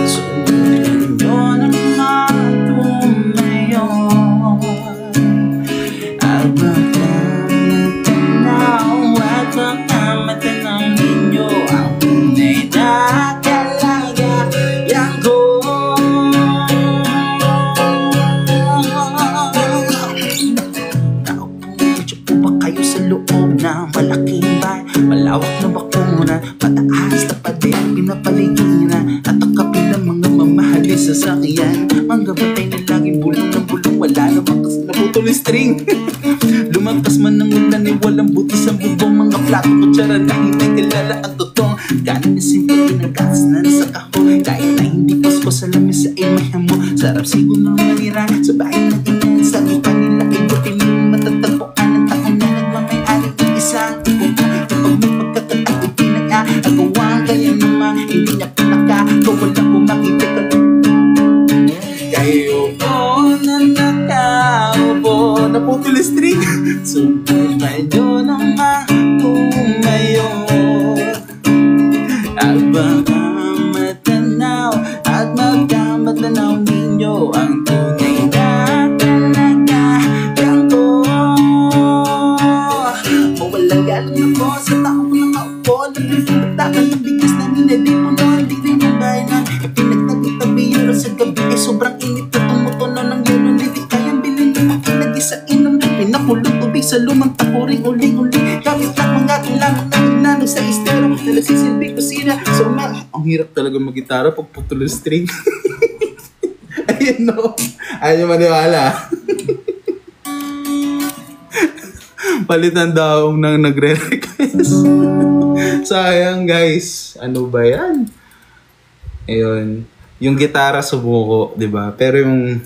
Subukan nyo naman tumayo at magkamatanaw at magkamatanaw ninyo ang tunay na kalagayan ko. Naupo po ba kayo sa loob na malaking bahay? Malawak na bakuran, mataas na pader, pinapaligiran at ang kapilang mga mamahaling sasakyan. Mga batay na laging bulong ng bulong, wala namang kasi naputol yung string. Lumagpas man ng ulan ay walang butis ang bubong, mga plato kutsara na hindi kilala ang totoo. Galing na simple na gatas na nasa kahon, kahit na hindi pasko sa lamesa ay may hamo. Sarap siguro ng manira sa bahay ng inan, sabi pa nila ay buti mo matatagpuan ng taon na nagmamayari ng isang ibong. Kaya naman hindi niya pinakagawa lang kung makita ka. Kayo po na nakaupo, naputol yung string. Subukan nyo naman tumayo at baka matanaw at magkamatanaw ninyo ang tunay na kalagayan ko. Mawalang galing ako sa taong nakaupo, nagpipagtakan ng bigas na minali po na hindi rin ang bahay na ipinagtabi-tabi yun sa gabi ay sobrang init na tumutuno ng yelo. Hindi kayang bilhin yung makinagi sa inom, pinapulong tubig sa lumang takuring uling-uling. Kapit lang mga lamang na nagnanong sa estero na nagsisilbi kusina. So ang hirap talaga mag-gitara pag putol yung string. Ayun no, ayaw nyo maniwala. Palitan daw nang nagre-request. Sayang guys, ano ba yan? Ayun, yung gitara subuko, 'di ba? Pero yung